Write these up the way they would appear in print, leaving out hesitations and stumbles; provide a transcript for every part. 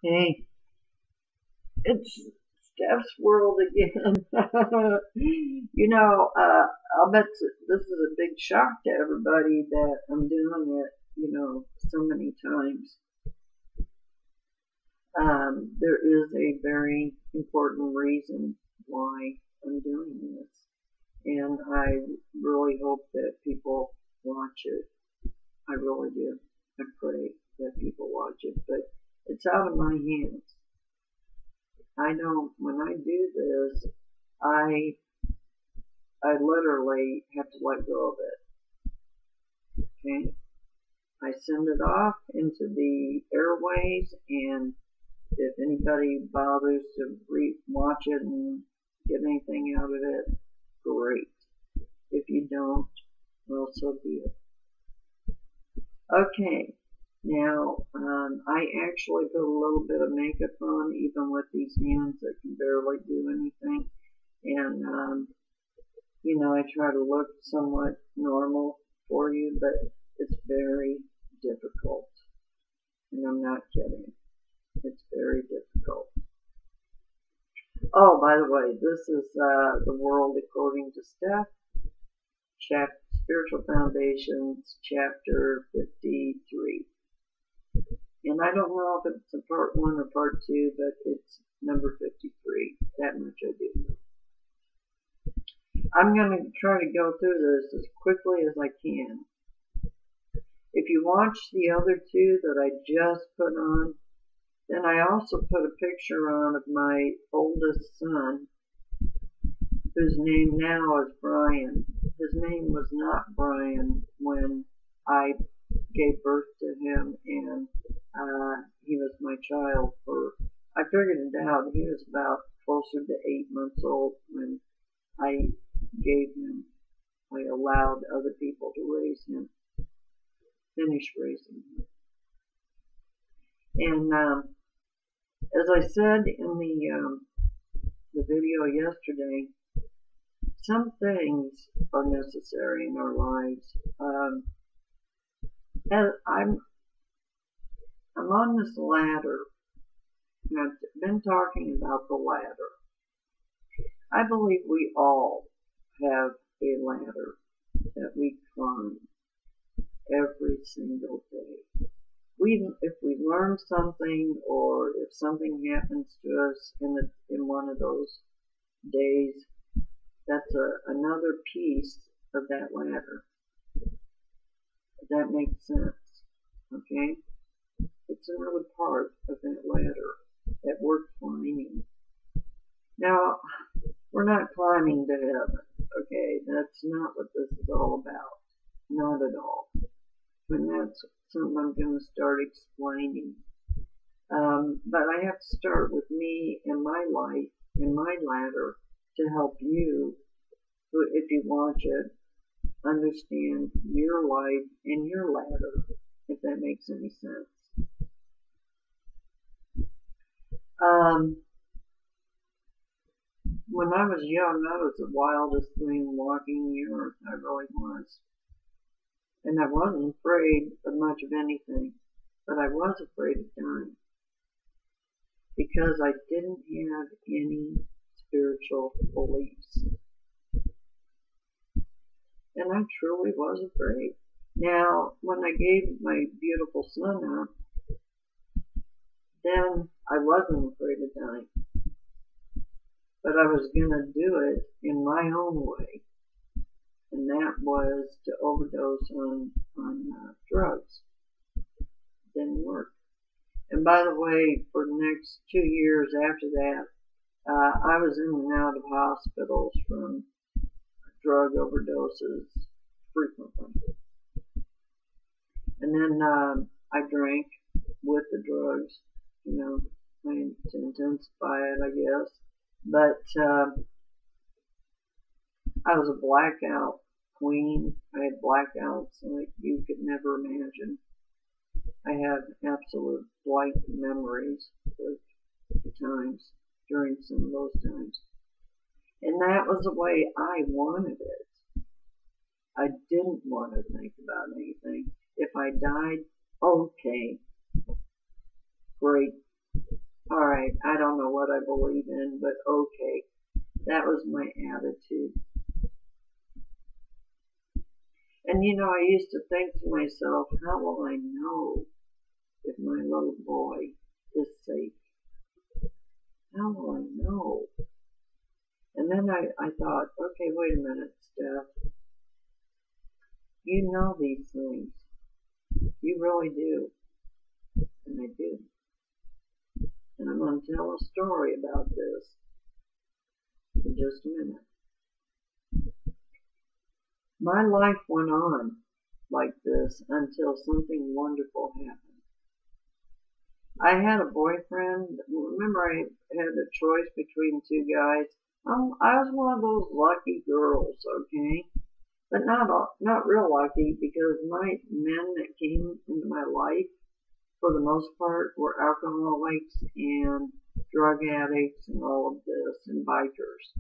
Hey, it's Steph's world again. I'll bet this is a big shock to everybody that I'm doing it, so many times. There is a very important reason why I'm doing this, and I really hope that people watch it. I really do. I pray that people watch it, but it's out of my hands. When I do this, I I literally have to let go of it. Okay, I send it off into the airways, and if anybody bothers to watch it and get anything out of it, great. If you don't, well, so be it. Okay, now I actually put a little bit of makeup on, even with these hands that can barely do anything, and I try to look somewhat normal for you, but it's very difficult. And I'm not kidding. It's very difficult. Oh, by the way, this is The World According to Steph, Spiritual Foundations, Chapter 53. And I don't know if it's a part 1 or part 2, but it's number 53. That much I do know. I'm going to try to go through this as quickly as I can. If you watch the other two that I just put on, then I also put a picture on of my oldest son, whose name now is Brian. His name was not Brian when I gave birth to him, and he was my child I figured it out. He was about closer to 8 months old when I gave him. I allowed other people to raise him, finish raising him. And as I said in the video yesterday, some things are necessary in our lives. And I'm on this ladder, and I've been talking about the ladder. I believe we all have a ladder that we climb every single day. If we learn something, or if something happens to us in one of those days, that's another piece of that ladder. If that makes sense, okay? It's another part of that ladder that we're climbing. Now, we're not climbing to heaven, okay? That's not what this is all about. Not at all. And that's something I'm going to start explaining. But I have to start with me and my life and my ladder to help you, if you watch it, understand your life and your ladder, if that makes any sense. When I was young, I was the wildest thing walking the earth. I really was. And I wasn't afraid of much of anything, but I was afraid of dying, because I didn't have any spiritual beliefs. And I truly was afraid. Now, when I gave my beautiful son up, then I wasn't afraid of dying. But I was going to do it in my own way. And that was to overdose on drugs. Didn't work. And by the way, for the next 2 years after that, I was in and out of hospitals from drug overdoses frequently. And then I drank with the drugs, to intensify it, I guess. But I was a blackout queen. I had blackouts like you could never imagine. I have absolute blank memories of the times, during some of those times. And that was the way I wanted it. I didn't want to think about anything. If I died, okay, great. right. I don't know what I believe in, but okay. That was my attitude. And I used to think to myself, how will I know if my little boy is safe? How will I know? And then I thought, okay, wait a minute, Steph. You know these things. You really do. And I do. And I'm going to tell a story about this in just a minute. My life went on like this until something wonderful happened. I had a boyfriend. Remember, I had a choice between two guys. I was one of those lucky girls, okay? But not real lucky, because my men that came into my life, for the most part, were alcoholics and drug addicts and all of this, and bikers.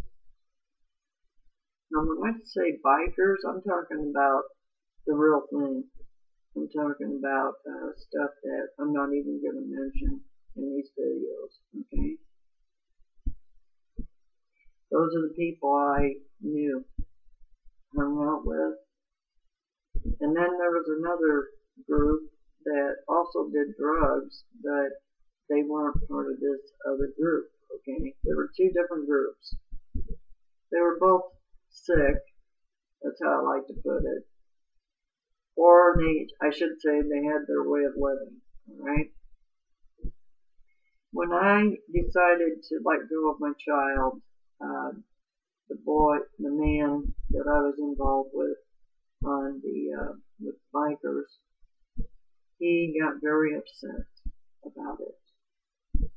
Now, when I say bikers, I'm talking about the real thing. I'm talking about stuff that I'm not even going to mention in these videos, okay? Those are the people I knew, hung out with. And then there was another group that also did drugs, but they weren't part of this other group, okay? There were two different groups. They were both sick, that's how I like to put it. Or I should say, they had their way of living, alright? When I decided to let go of my child, the man that I was involved with with bikers, he got very upset about it.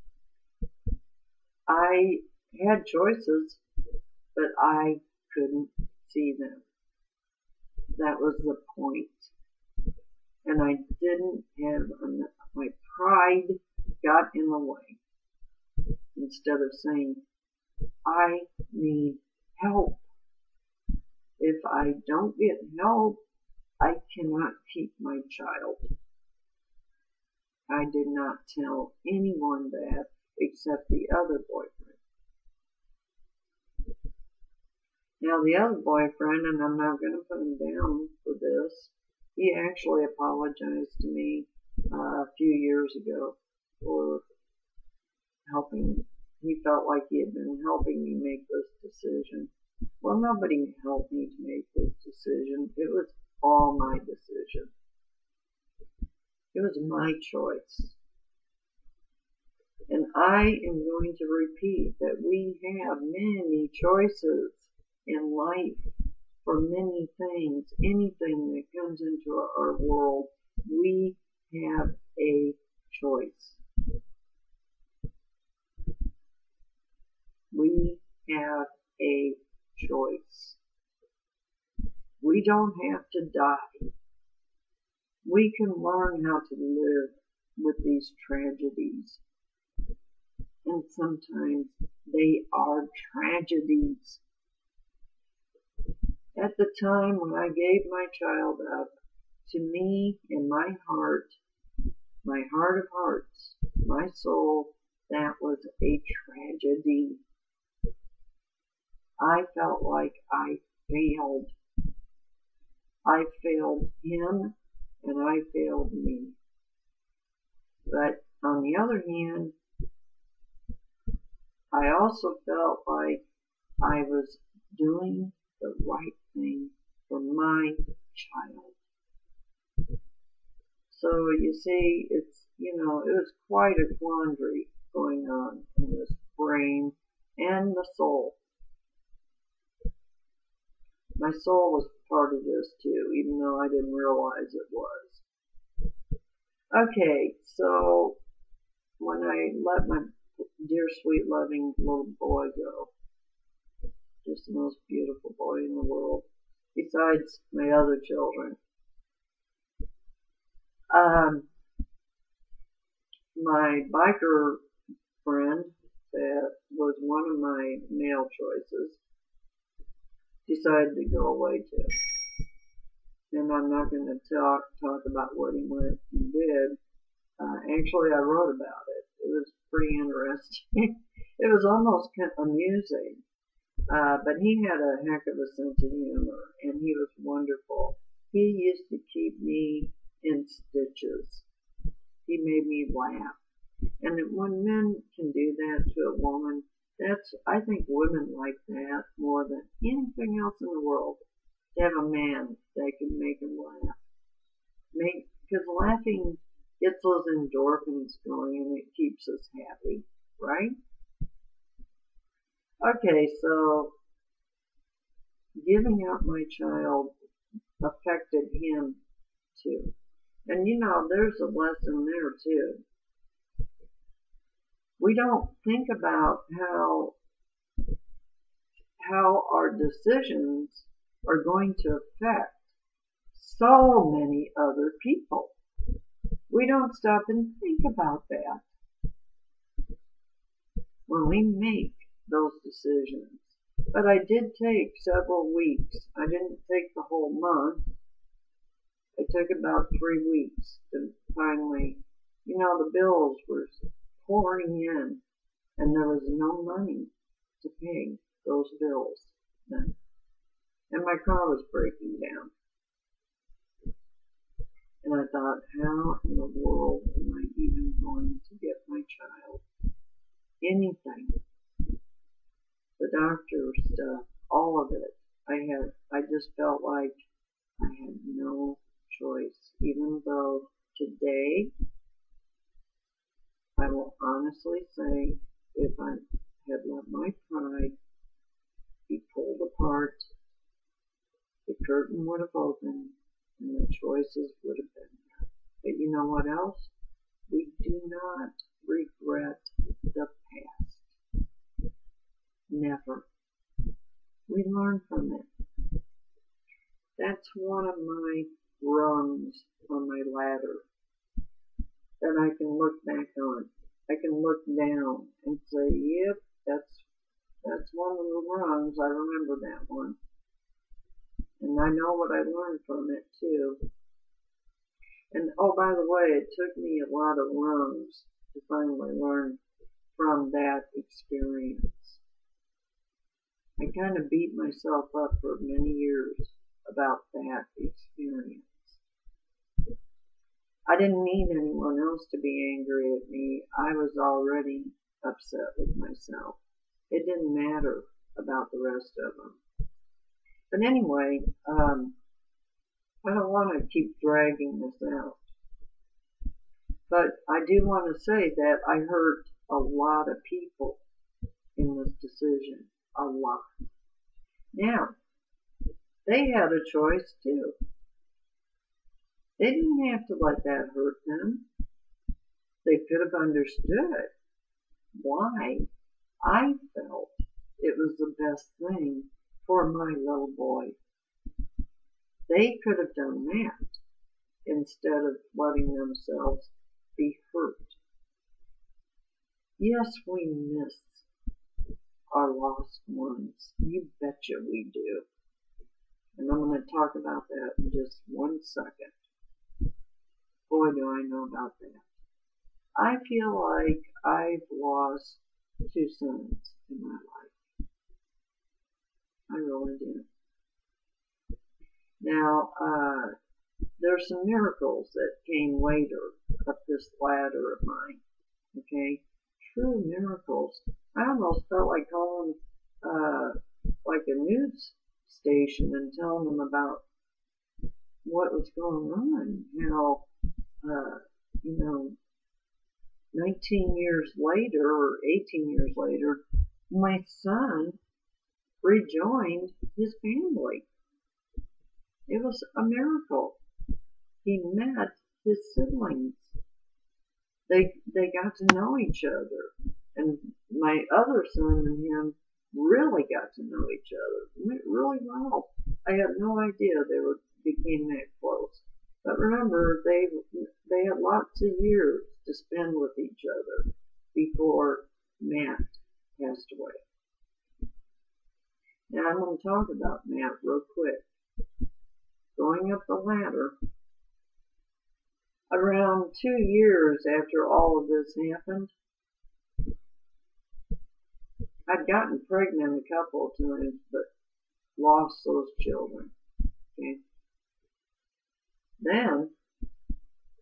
I had choices, but I couldn't see them. That was the point. And I didn't have enough. My pride got in the way. Instead of saying, I need help. If I don't get help, I cannot keep my child. I did not tell anyone that except the other boyfriend. Now the other boyfriend, and I'm not going to put him down for this, he actually apologized to me a few years ago for helping. He felt like he had been helping me make this decision. Well, nobody helped me to make this decision. It was all my decision. It was my choice. And I am going to repeat that we have many choices in life for many things. Anything that comes into our world, we have a choice. We have a choice. We don't have to die. We can learn how to live with these tragedies. And sometimes they are tragedies. At the time when I gave my child up, to me, in my heart of hearts, my soul, that was a tragedy. I felt like I failed. I failed him, and I failed me. But on the other hand, I also felt like I was doing the right thing for my child. So you see, it was quite a quandary going on in this brain and the soul. My soul was part of this too, even though I didn't realize it was. Okay, so when I let my dear, sweet, loving little boy go, just the most beautiful boy in the world, besides my other children, my biker friend that was one of my male choices decided to go away too. And I'm not going to talk about what he went and did. Actually, I wrote about it. It was pretty interesting. It was almost kind of amusing. But he had a heck of a sense of humor, and he was wonderful. He used to keep me in stitches. He made me laugh. And when men can do that to a woman, I think women like that more than anything else in the world. To have a man that can make them laugh. Because laughing gets those endorphins going and it keeps us happy, right? Okay, so giving up my child affected him too. And there's a lesson there too. We don't think about how our decisions are going to affect so many other people. We don't stop and think about that when we make those decisions. But I did take several weeks. I didn't take the whole month. I took about 3 weeks to finally, the bills were pouring in and there was no money to pay those bills then. And my car was breaking down. And I thought, how in the world am I even going to get my child anything? The doctor stuff, all of it. I just felt like I had no choice, even though today, I will honestly say, if I had let my pride be pulled apart, the curtain would have opened and the choices would have been there. But you know what else? We do not regret the past. Never. We learn from it. That's one of my rungs on my ladder that I can look back on. I can look down and say, yep, that's one of the rungs. I remember that one. And I know what I learned from it too. And oh, by the way, it took me a lot of rungs to finally learn from that experience. I kind of beat myself up for many years about that experience. I didn't need anyone else to be angry at me. I was already upset with myself. It didn't matter about the rest of them. But anyway, I don't want to keep dragging this out. But I do want to say that I hurt a lot of people in this decision. A lot. Now, they had a choice too. They didn't have to let that hurt them. They could have understood why I felt it was the best thing for my little boy. They could have done that instead of letting themselves be hurt. Yes, we miss our lost ones. You betcha we do. And I'm going to talk about that in just 1 second. Boy, do I know about that. I feel like I've lost 2 sons in my life. I really do. Now, there's some miracles that came later up this ladder of mine. Okay? True miracles. I almost felt like calling like a news station and telling them about what was going on. How, 19 years later or 18 years later, my son rejoined his family. It was a miracle. He met his siblings. They got to know each other. And my other son and him really got to know each other really well. I had no idea they became that close. But remember, they had lots of years to spend with each other before Matt passed away. Now I'm going to talk about Matt real quick. Going up the ladder, around 2 years after all of this happened, I'd gotten pregnant a couple of times, but lost those children. Okay. Then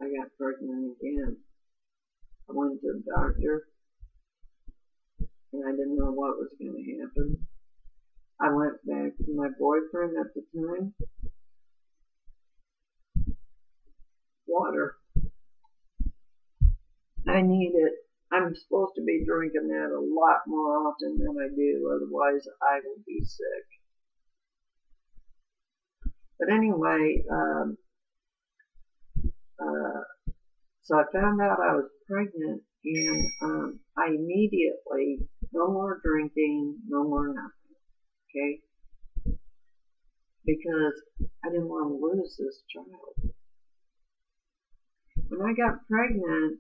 I got pregnant again. I went to the doctor, and I didn't know what was going to happen. I went back to my boyfriend at the time. Water. I need it. I'm supposed to be drinking that a lot more often than I do, otherwise I will be sick. But anyway, so I found out I was pregnant, and I immediately, no more drinking, no more nothing, okay? Because I didn't want to lose this child. When I got pregnant,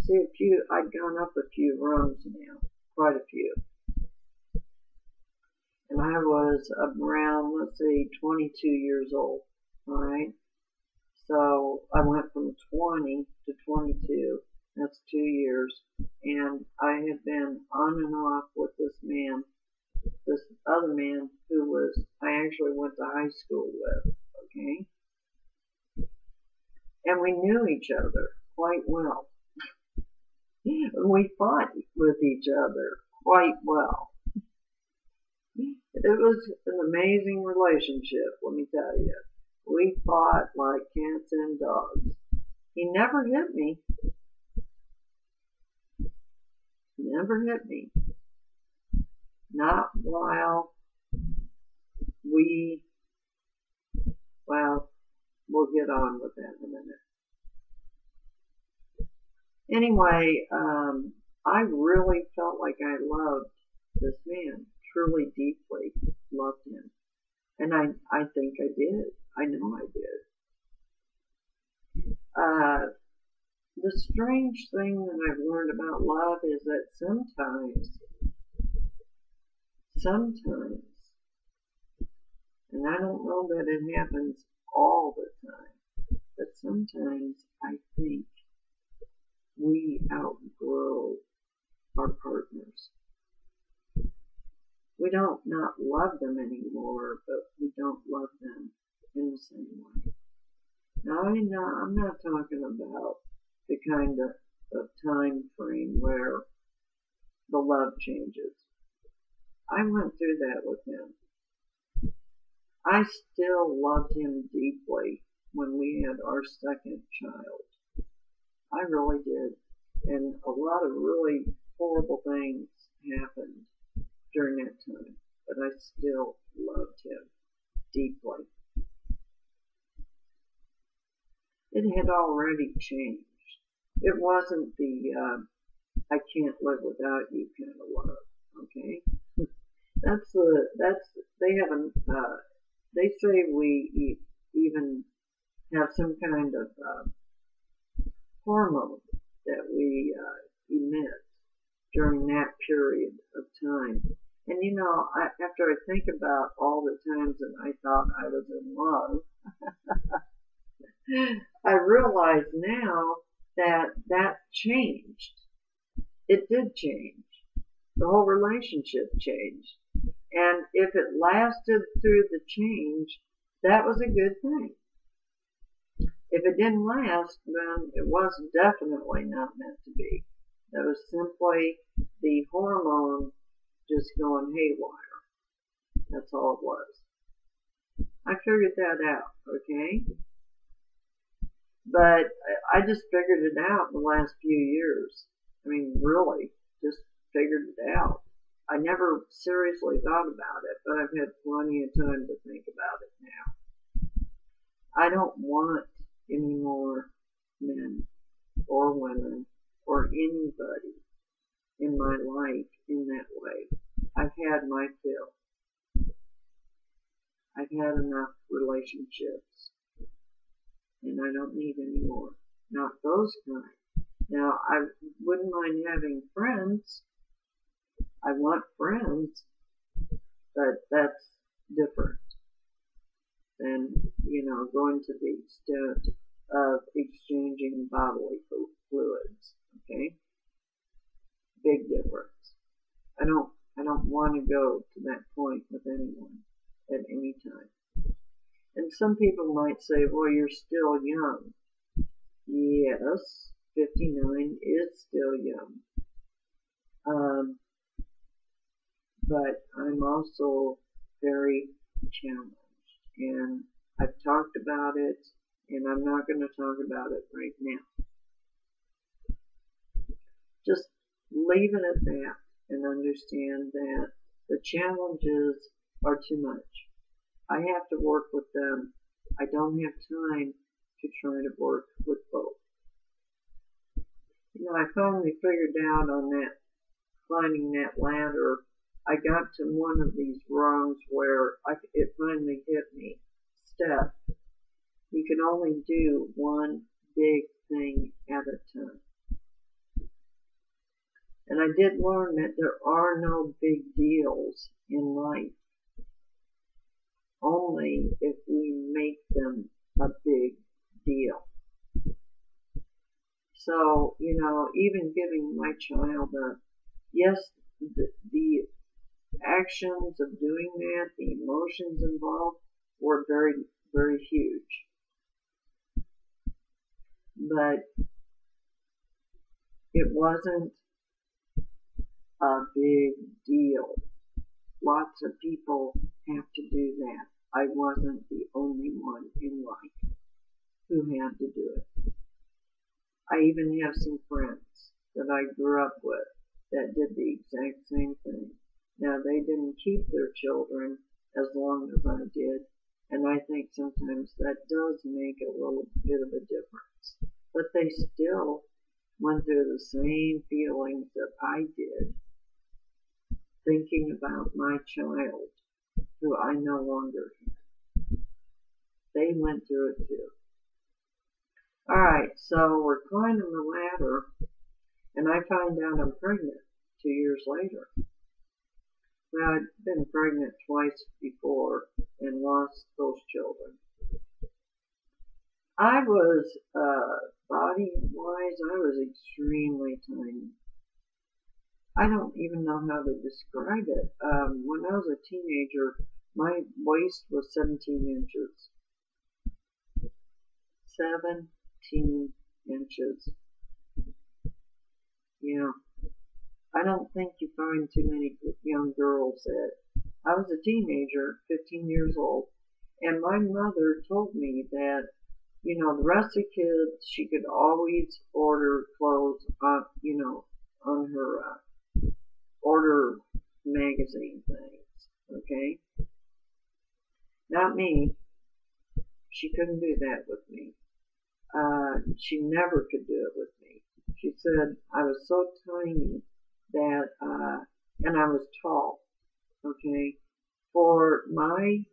I'd gone up a few rungs now, quite a few. And I was around, let's see, 22 years old, alright? So I went from 20 to 22, that's 2 years, and I had been on and off with this other man who I actually went to high school with, okay? And we knew each other quite well. We fought with each other quite well. It was an amazing relationship, let me tell you. We fought like cats and dogs. He never hit me. Never hit me. Not while well, we'll get on with that in a minute. Anyway, I really felt like I loved this man, truly, deeply loved him. And I think I did. I know I did. The strange thing that I've learned about love is that sometimes, and I don't know that it happens all the time, but sometimes I think we outgrow our partners. We don't not love them anymore, but we don't love them in the same way. Now, I'm not talking about the kind of time frame where the love changes. I went through that with him. I still loved him deeply when we had our second child. I really did. And a lot of really horrible things happened during that time, but I still loved him deeply. It had already changed. It wasn't the I can't live without you kind of love, okay? They say we even have some kind of hormone that we emit during that period of time. And you know, after I think about all the times that I thought I was in love, I realize now that changed. It did change. The whole relationship changed. And if it lasted through the change, that was a good thing. If it didn't last, then it was definitely not meant to be. That was simply the hormone just going haywire. That's all it was. I figured that out, okay? But I just figured it out in the last few years. I mean, really, just figured it out. I never seriously thought about it, but I've had plenty of time to think about it now. I don't want any more men or women or anybody in my life in that way. I've had my fill. I've had enough relationships, and I don't need any more. Not those kind. Now, I wouldn't mind having friends. I want friends, but that's different than, going to the extent of exchanging bodily fluids, okay? Big difference. I don't I don't want to go to that point with anyone at any time. And some people might say, well, you're still young. Yes, 59 is still young. But I'm also very challenged. And I've talked about it, and I'm not going to talk about it right now. Just leave it at that and understand that the challenges are too much. I have to work with them. I don't have time to try to work with both. You know, I finally figured out on that, climbing that ladder, I got to one of these rungs where it finally hit me. Steph, you can only do one big thing at a time. And I did learn that there are no big deals in life, only if we make them a big deal. So, you know, even giving my child yes, the actions of doing that, the emotions involved were very, very huge. But it wasn't a big deal. Lots of people have to do that. I wasn't the only one in life who had to do it. I even have some friends that I grew up with that did the exact same thing. Now, they didn't keep their children as long as I did, and I think sometimes that does make a little bit of a difference. But they still went through the same feelings that I did, thinking about my child, who I no longer have. They went through it too. Alright, so we're climbing the ladder, and I find out I'm pregnant 2 years later. Well, I'd been pregnant twice before and lost those children. I was, body-wise, I was extremely tiny. I don't even know how to describe it. When I was a teenager, my waist was 17 inches. 17 inches. Yeah. I don't think you find too many young girls that. I was a teenager, 15 years old, and my mother told me that, you know, the rest of the kids, she could always order clothes on, you know, on her order magazine things, okay? Not me. She couldn't do that with me. She never could do it with me. She said I was so tiny that, and I was tall, okay? For my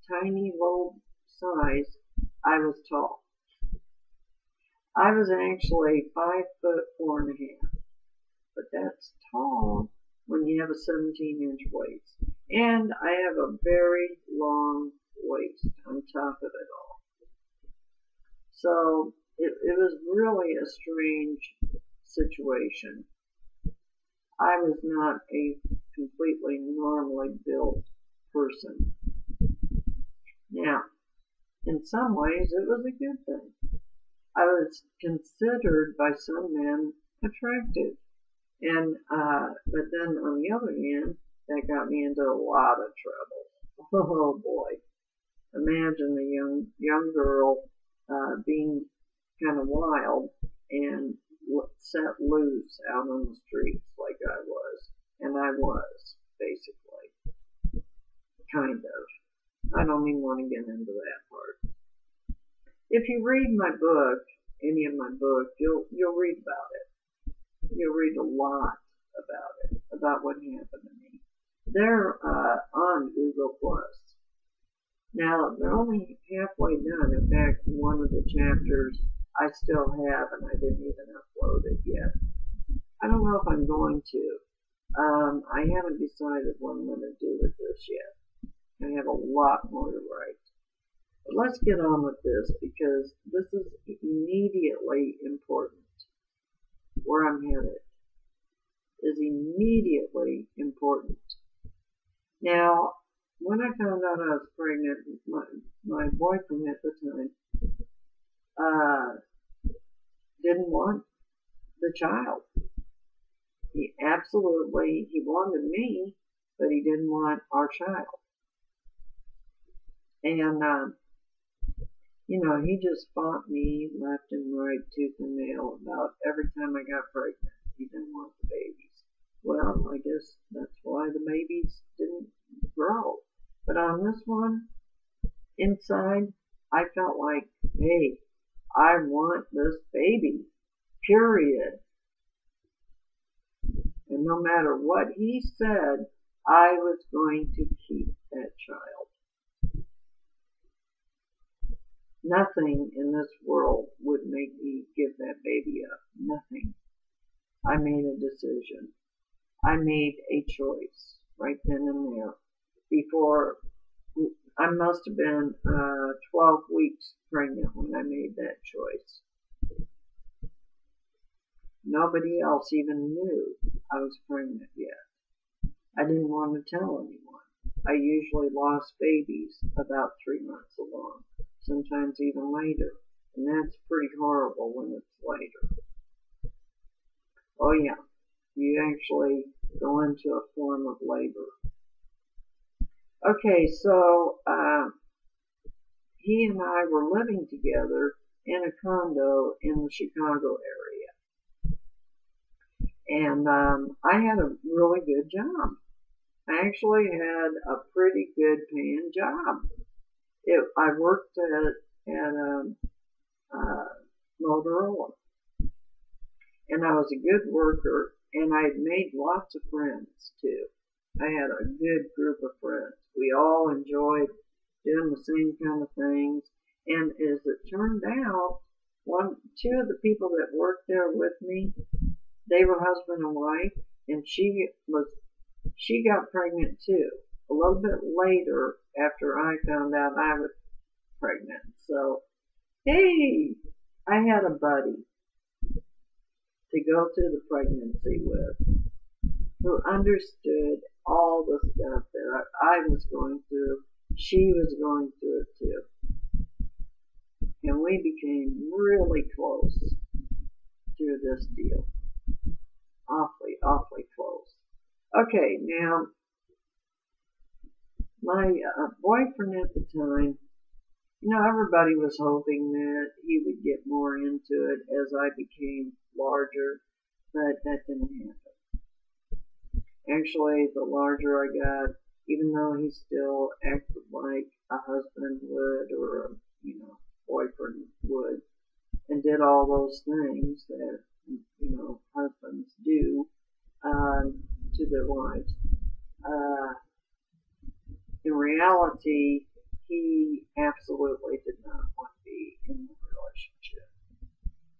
tiny low size, I was tall. I was actually 5'4.5", but that's tall when you have a 17-inch waist. And I have a very long waist on top of it all. So it was really a strange situation. I was not a completely normally built person. Now, in some ways, it was a good thing. I was considered by some men attractive. And, but then on the other hand, that got me into a lot of trouble. Oh boy. Imagine a young girl, being kind of wild and set loose out on the streets like I was. And I was, basically. Kind of. I don't even want to get into that part. If you read my book, any of my books, you'll read about it. You'll read a lot about it, about what happened to me. They're on Google+. Now, they're only halfway done. In fact, one of the chapters I still have, and I didn't even upload it yet. I don't know if I'm going to. I haven't decided what I'm going to do with this yet. I have a lot more to write. But let's get on with this, because this is immediately important. Where I'm headed is immediately important. Now, when I found out I was pregnant, my boyfriend at the time didn't want the child. He wanted me, but he didn't want our child. And, he just fought me left and right, tooth and nail, about every time I got pregnant. He didn't want the babies. Well, I guess that's why the babies didn't grow. But on this one, inside, I felt like, hey, I want this baby, period. And no matter what he said, I was going to keep that child. Nothing in this world would make me give that baby up. Nothing. I made a decision. I made a choice right then and there. Before, I must have been 12 weeks pregnant when I made that choice. Nobody else even knew I was pregnant yet. I didn't want to tell anyone. I usually lost babies about 3 months along, sometimes even later, and that's pretty horrible when it's later. Oh yeah, you actually go into a form of labor. Okay, so he and I were living together in a condo in the Chicago area, and I had a really good job. I actually had a pretty good paying job. I worked at Motorola, and I was a good worker, and I had made lots of friends too. I had a good group of friends. We all enjoyed doing the same kind of things, and as it turned out, two of the people that worked there with me, they were husband and wife, and she got pregnant too, a little bit later after I found out I was pregnant. So, hey, I had a buddy to go through the pregnancy with who understood all the stuff that I was going through. She was going through it too. And we became really close through this deal. Awfully, awfully close. Okay, now, my boyfriend at the time, everybody was hoping that he would get more into it as I became larger, but that didn't happen. Actually, the larger I got, even though he still acted like a husband would or a, boyfriend would, and did all those things that, husbands do to their wives, in reality, he absolutely did not want to be in a relationship.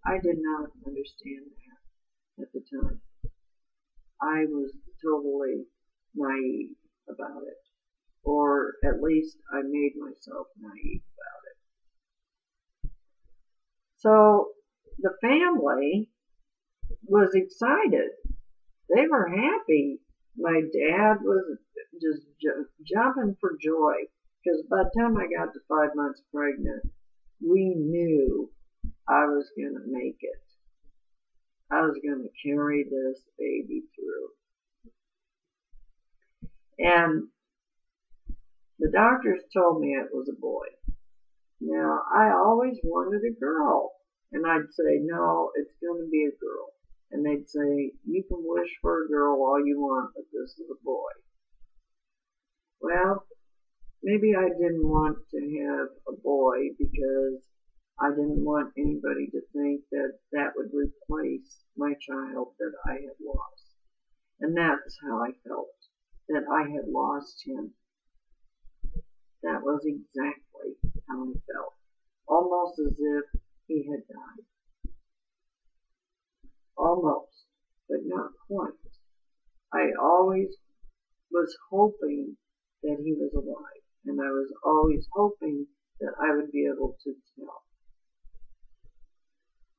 I did not understand that at the time. I was totally naive about it, or at least I made myself naive about it. So the family was excited. They were happy. My dad was just jumping for joy, because by the time I got to 5 months pregnant, we knew I was going to make it. I was going to carry this baby through. And the doctors told me it was a boy. Now, I always wanted a girl. And I'd say, no, it's going to be a girl. And they'd say, you can wish for a girl all you want, but this is a boy. Well, maybe I didn't want to have a boy because I didn't want anybody to think that that would replace my child that I had lost. And that's how I felt, that I had lost him. That was exactly how I felt. Almost as if he had died. Almost, but not quite. I always was hoping that he was alive, and I was always hoping that I would be able to tell.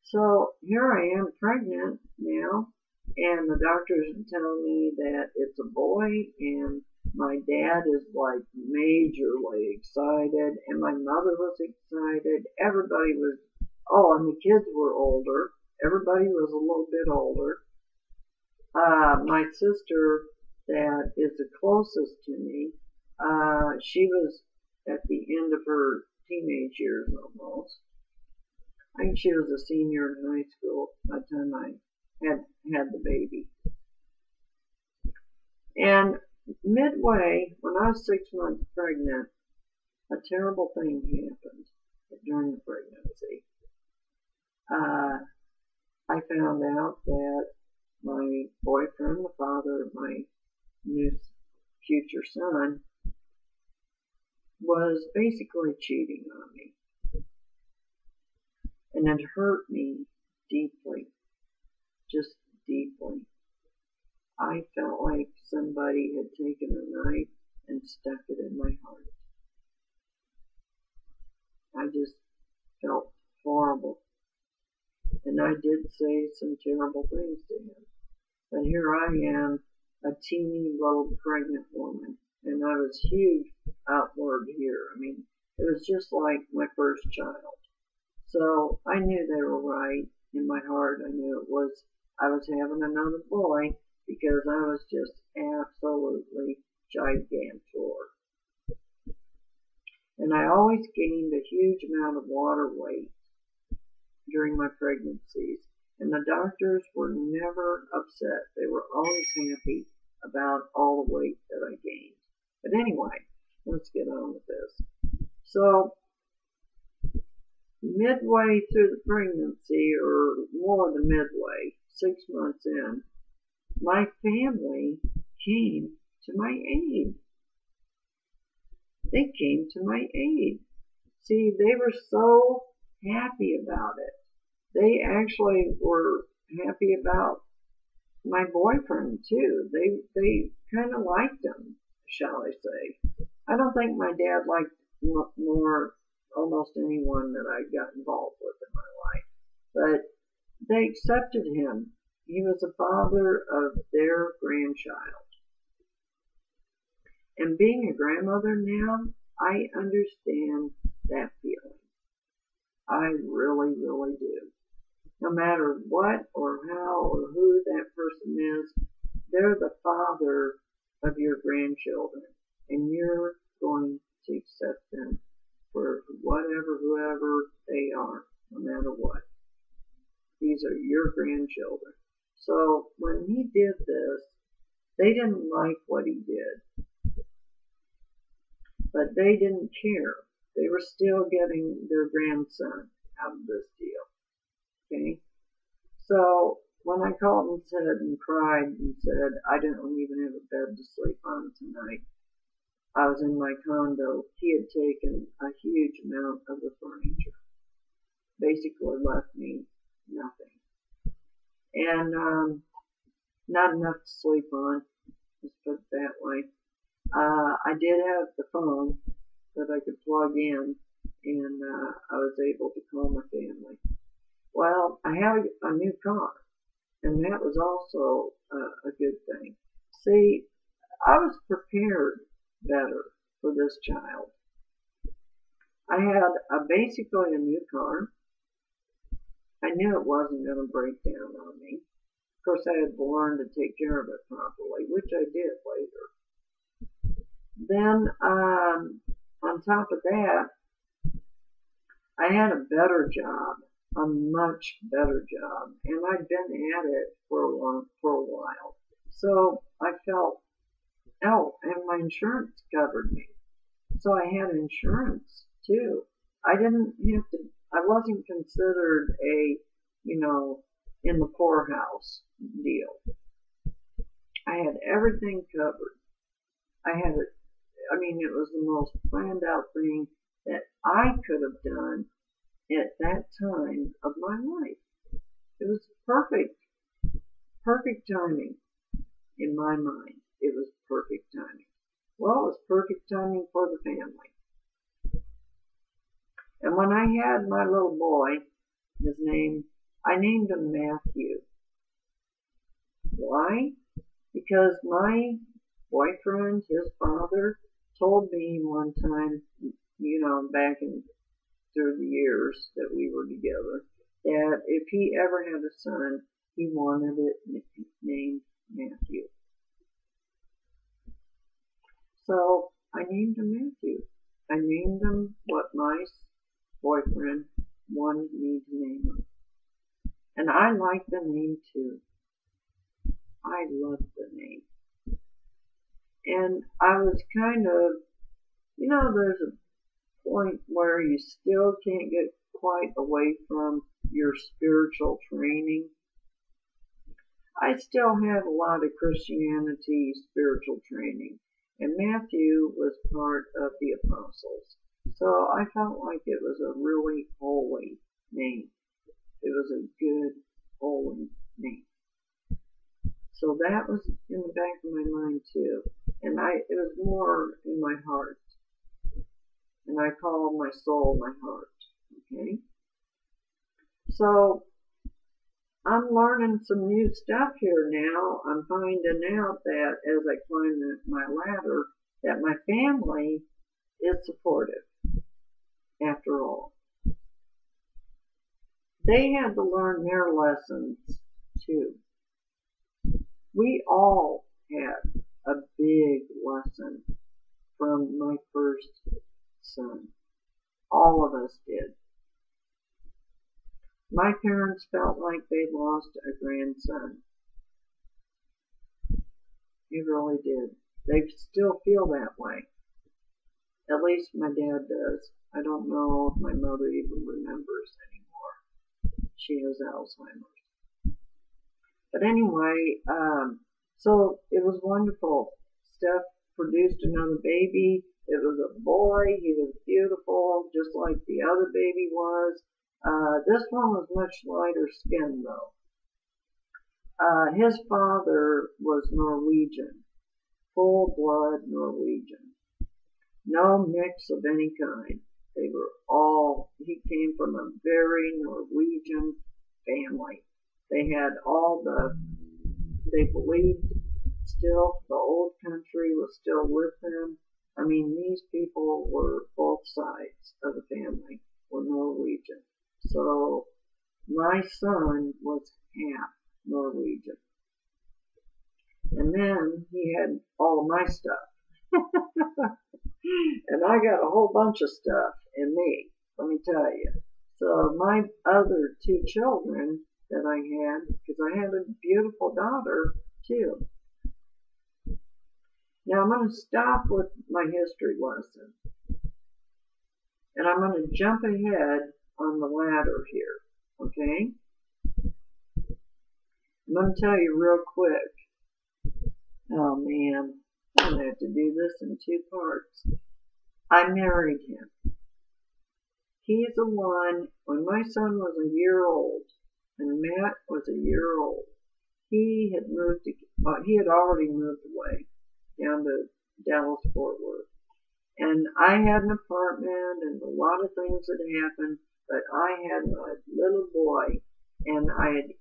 So here I am pregnant now, And the doctors tell me that it's a boy, and my dad is like majorly excited, and my mother was excited. Everybody was, oh, and the kids were older. Everybody was a little bit older. My sister, that is the closest to me, she was at the end of her teenage years almost. I think she was a senior in high school by the time I had the baby. And midway, when I was 6 months pregnant, a terrible thing happened during the pregnancy. I found out that my boyfriend, the father of my new future son, was basically cheating on me. And it hurt me deeply, just deeply. I felt like somebody had taken a knife and stuck it in my heart. I just felt horrible. And I did say some terrible things to him. But here I am, a teeny little pregnant woman, and I was huge outward here. I mean, it was just like my first child. So I knew they were right. In my heart, I knew I was having another boy, because I was just absolutely gigantor. And I always gained a huge amount of water weight during my pregnancies. And the doctors were never upset. They were always happy about all the weight that I gained. But anyway, let's get on with this. So, midway through the pregnancy, or more than midway, 6 months in, my family came to my aid. They came to my aid. See, they were so happy about it. They actually were happy about my boyfriend too. They kind of liked him, shall I say. I don't think my dad liked more almost anyone that I got involved with in my life. But they accepted him. He was the father of their grandchild. And being a grandmother now, I understand that feeling. I really, really do. No matter what or how or who that person is, they're the father of your grandchildren. And you're going to accept them for whatever, whoever they are, no matter what. These are your grandchildren. So when he did this, they didn't like what he did. But they didn't care. They were still getting their grandson out of this deal. Okay? So when I called and said and cried and said, I don't even have a bed to sleep on tonight, I was in my condo, he had taken a huge amount of the furniture. Basically left me nothing. And not enough to sleep on, let's put it that way. I did have the phone that I could plug in, and I was able to call my family. Well, I had a new car, and that was also a good thing. See, I was prepared better for this child. I had basically a new car. I knew it wasn't going to break down on me. Of course, I had to learn to take care of it properly, which I did later. Then, on top of that, I had a better job, a much better job, and I'd been at it for a while. So I felt, oh, and my insurance covered me. So I had insurance too. I wasn't considered in the poorhouse deal. I had everything covered. It was the most planned out thing that I could have done at that time of my life. It was perfect timing in my mind. It was perfect timing. Well, it was perfect timing for the family. And when I had my little boy, I named him Matthew. Why? Because my boyfriend, his father, told me one time, back through the years that we were together, that if he ever had a son, he wanted it named Matthew. So I named him Matthew. I named him what my boyfriend wanted me to name him. And I like the name too. I love the name. And I was kind of, there's a point where you still can't get quite away from your spiritual training. I still have a lot of Christianity spiritual training, and Matthew was part of the apostles. So I felt like it was a really holy name. It was a good, holy name. So that was in the back of my mind too. And it was more in my heart. And I call my soul my heart. Okay? So I'm learning some new stuff here now. I'm finding out that as I climb my ladder, that my family is supportive, after all. They had to learn their lessons too. We all had a big lesson from my first son. All of us did. My parents felt like they'd lost a grandson. They really did. They still feel that way. At least my dad does. I don't know if my mother even remembers anymore. She has Alzheimer's. But anyway, so it was wonderful. Steph produced another baby. It was a boy. He was beautiful, just like the other baby was. This one was much lighter skinned though. His father was Norwegian, full blood Norwegian. No mix of any kind. He came from a very Norwegian family. They believed still the old country was still with them. I mean, these people were both sides of the family were Norwegian. So my son was half Norwegian. And then he had all of my stuff. And I got a whole bunch of stuff in me, let me tell you. So my other two children that I had, because I had a beautiful daughter too. Now I'm going to stop with my history lesson. And I'm going to jump ahead on the ladder here, okay? I'm going to tell you real quick. Oh man, I'm going to have to do this in two parts. I married him. He's the one, when my son was a year old, and Matt was a year old, he had already moved away down to Dallas, Fort Worth. And I had an apartment and a lot of things had happened, but I had my little boy, and I had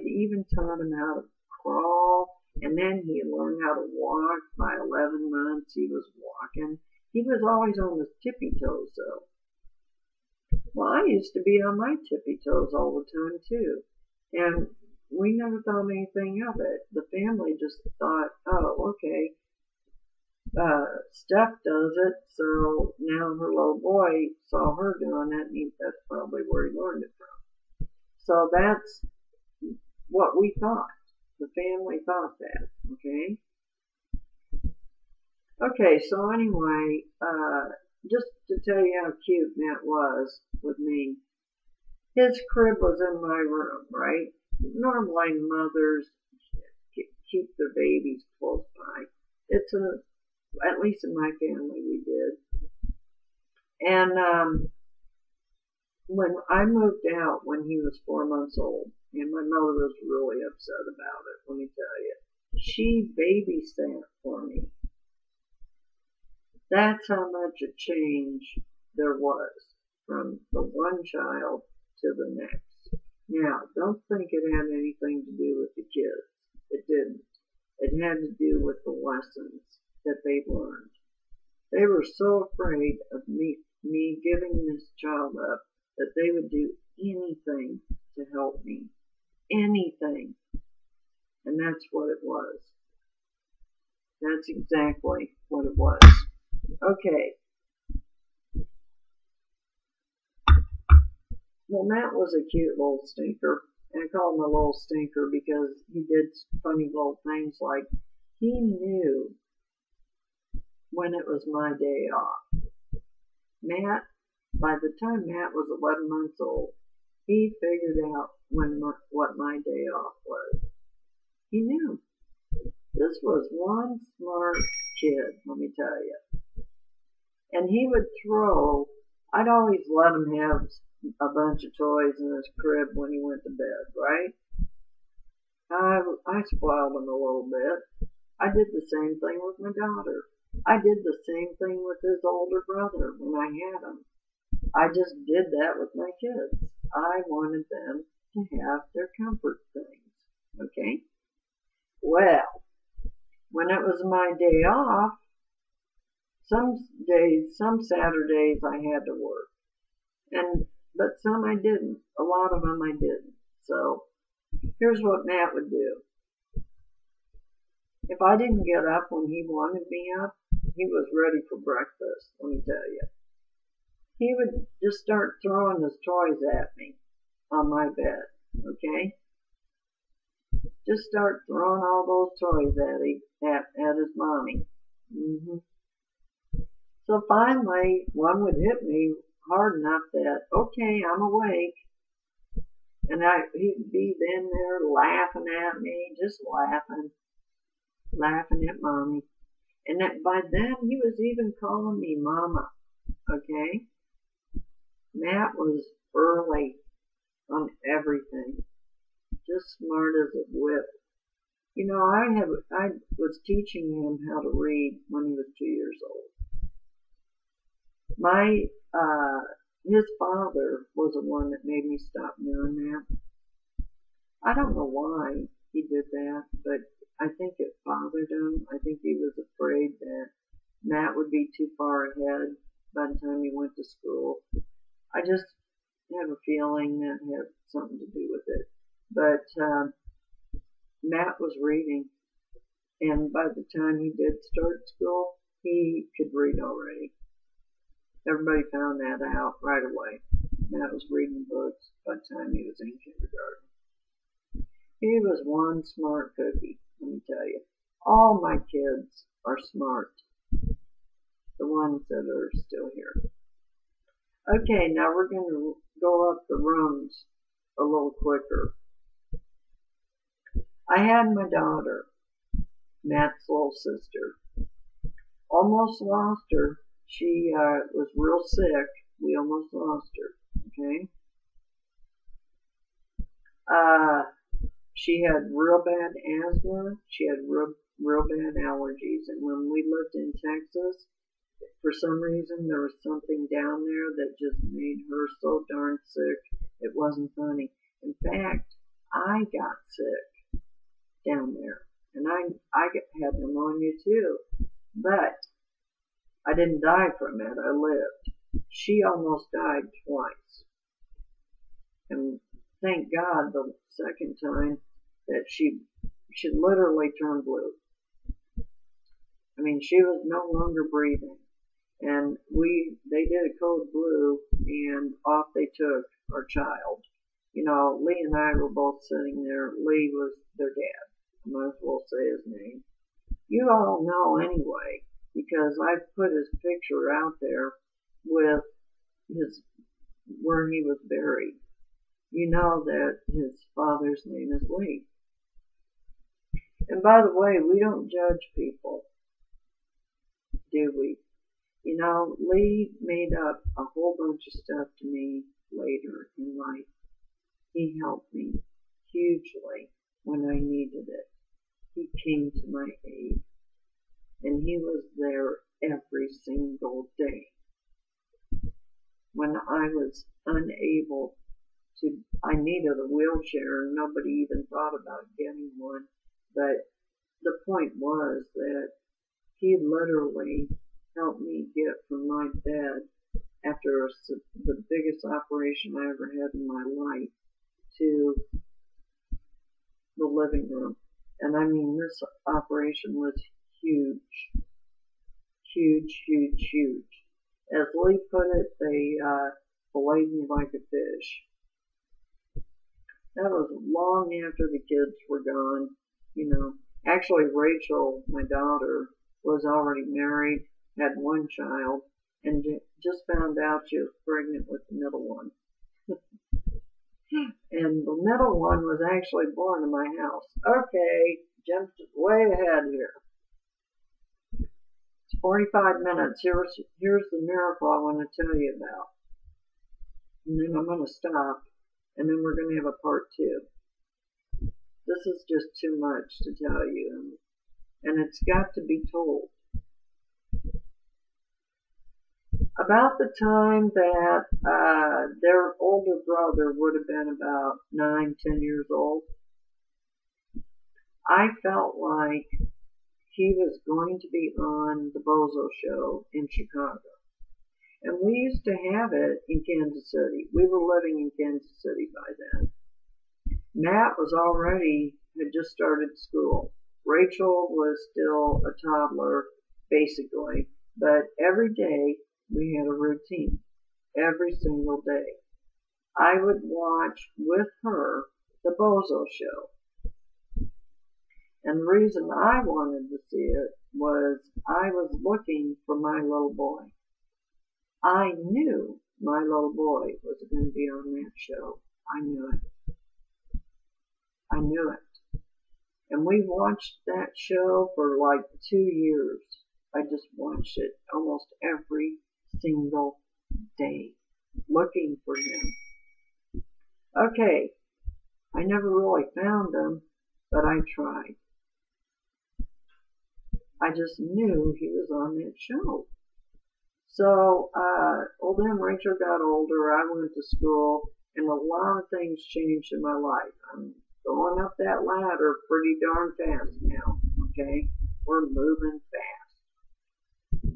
even taught him how to crawl, and then he had learned how to walk. By 11 months he was walking. He was always on his tippy toes though. Well, I used to be on my tippy toes all the time too, and we never thought anything of it. The family just thought, oh, okay, Steph does it, so now her little boy saw her doing it, and that's probably where he learned it from. So that's what we thought. The family thought that, okay? Okay, so anyway, just to tell you how cute Matt was with me, his crib was in my room, right? Normally mothers keep their babies close by. At least in my family we did. And when I moved out when he was 4 months old, and my mother was really upset about it, let me tell you, she babysat for me. That's how much a change there was from the one child to the next. Now, don't think it had anything to do with the kids. It didn't. It had to do with the lessons that they learned. They were so afraid of me giving this child up that they would do anything to help me. Anything. And that's what it was. That's exactly what it was. Okay. Well, Matt was a cute little stinker. And I call him a little stinker because he did funny little things like he knew when it was my day off. Matt, by the time Matt was 11 months old, he figured out what my day off was. He knew. This was one smart kid, let me tell you. And he would I'd always let him have a bunch of toys in his crib when he went to bed, right? I spoiled him a little bit. I did the same thing with my daughter. I did the same thing with his older brother when I had him. I just did that with my kids. I wanted them to have their comfort things, okay? Well, when it was my day off, some Saturdays I had to work. But some I didn't. A lot of them I didn't. So, here's what Matt would do. If I didn't get up when he wanted me up, he was ready for breakfast, let me tell you. He would just start throwing his toys at me on my bed, okay? Just start throwing all those toys at his mommy. So finally, one would hit me hard enough that, okay, I'm awake. And he'd be in there laughing at me, just laughing at mommy. And by then, he was even calling me mama, okay? Matt was early on everything, just smart as a whip. You know, I was teaching him how to read when he was 2 years old. His father was the one that made me stop doing that. I don't know why he did that, but I think it bothered him. I think he was afraid that Matt would be too far ahead by the time he went to school. I just have a feeling that had something to do with it. But Matt was reading, and by the time he did start school, he could read already. Everybody found that out right away. Matt was reading books by the time he was in kindergarten. He was one smart cookie, let me tell you. All my kids are smart. The ones that are still here. Okay, now we're going to go up the rungs a little quicker. I had my daughter, Matt's little sister. Almost lost her. She was real sick. We almost lost her, okay? She had real bad asthma. She had real bad allergies. And when we lived in Texas, for some reason, there was something down there that just made her so darn sick, it wasn't funny. In fact, I got sick down there. And I had pneumonia too. But I didn't die from it. I lived. She almost died twice. And thank God the second time that she literally turned blue. I mean, she was no longer breathing. And they did a code blue, and off they took our child. You know, Lee and I were both sitting there. Lee was their dad. I might as well say his name. You all know anyway, because I've put his picture out there with where he was buried. You know that his father's name is Lee. And by the way, we don't judge people, do we? You know, Lee made up a whole bunch of stuff to me later in life. He helped me hugely when I needed it. He came to my aid. And he was there every single day. When I was unable I needed a wheelchair, and nobody even thought about getting one. But the point was that he literally helped me get from my bed after the biggest operation I ever had in my life to the living room. And I mean, this operation was huge, huge, huge, huge. As Lee put it, they filleted me like a fish. That was long after the kids were gone, you know. Actually, Rachel, my daughter, was already married, had one child, and just found out she was pregnant with the middle one. And the middle one was actually born in my house. Okay, jumped way ahead here. It's 45 minutes. Here's the miracle I want to tell you about. And then I'm going to stop, and then we're going to have a part 2. This is just too much to tell you, and it's got to be told. About the time that their older brother would have been about 9, 10 years old, I felt like he was going to be on the Bozo Show in Chicago. And we used to have it in Kansas City. We were living in Kansas City by then. Matt had just started school. Rachel was still a toddler, basically. But every day we had a routine. Every single day. I would watch with her the Bozo Show. And the reason I wanted to see it was I was looking for my little boy. I knew my little boy was going to be on that show. I knew it. I knew it. And we watched that show for like 2 years. I just watched it almost every single day, looking for him. Okay, I never really found him, but I tried. I just knew he was on that show. So, then Rachel got older, I went to school, and a lot of things changed in my life. I'm going up that ladder pretty darn fast now, okay? We're moving fast.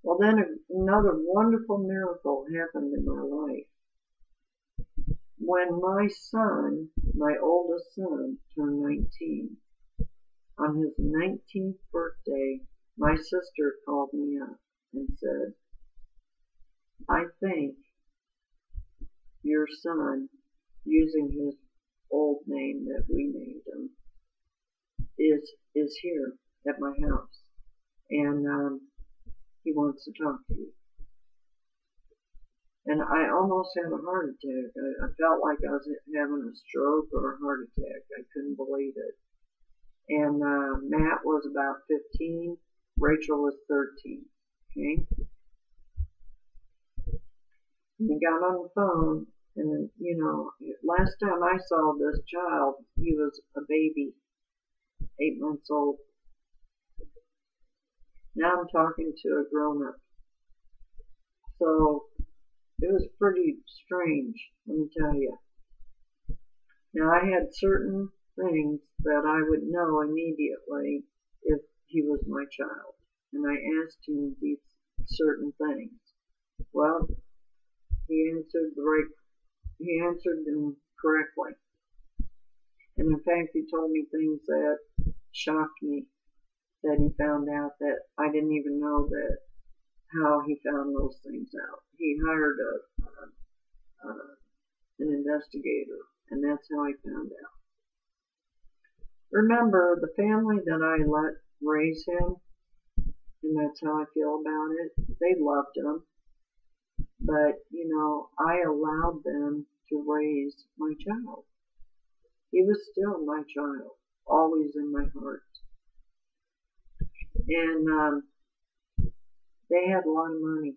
Well, then another wonderful miracle happened in my life. When my son, my oldest son, turned 19, on his 19th birthday, my sister called me up and said, I think your son, using his old name that we named him, is here at my house, and he wants to talk to you. And I almost had a heart attack. I felt like I was having a stroke or a heart attack. I couldn't believe it. And Matt was about 15. Rachel was 13. Okay? And he got on the phone, and last time I saw this child, he was a baby, 8 months old. Now I'm talking to a grown-up. So it was pretty strange, let me tell you. Now I had certain things that I would know immediately if he was my child. And I asked him these certain things. Well, he answered them correctly. And in fact, he told me things that shocked me, that he found out that I didn't even know that, how he found those things out. He hired an investigator, and that's how I found out. Remember, the family that I let raise him, and that's how I feel about it, they loved him. But, I allowed them to raise my child. He was still my child, always in my heart. And they had a lot of money.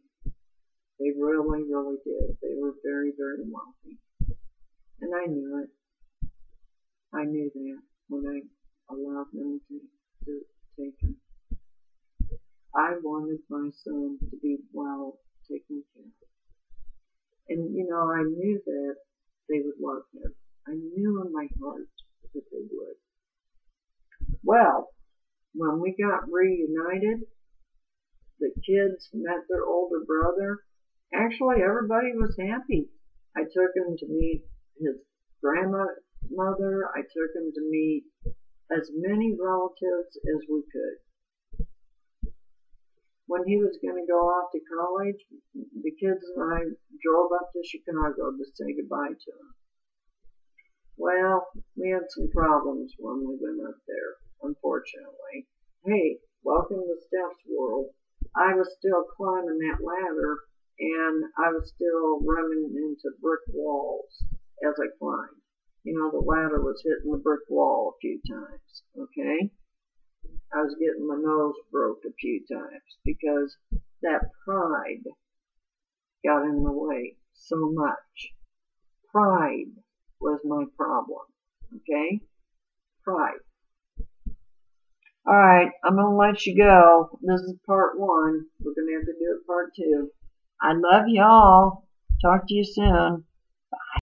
They really, really did. They were very, very wealthy. And I knew it. I knew that when I allowed them to take him. I wanted my son to be well taken care of. And, I knew that they would love him. I knew in my heart that they would. Well, when we got reunited, the kids met their older brother. Actually, everybody was happy. I took him to meet his grandmother. I took him to meet as many relatives as we could. When he was going to go off to college, the kids and I drove up to Chicago to say goodbye to him. Well, we had some problems when we went up there, unfortunately. Hey, welcome to Steph's world. I was still climbing that ladder, and I was still running into brick walls as I climbed. You know, the ladder was hitting the brick wall a few times, okay? I was getting my nose broke a few times because that pride got in the way so much. Pride was my problem, okay? Pride. Alright, I'm going to let you go. This is part 1. We're going to have to do it part 2. I love y'all. Talk to you soon.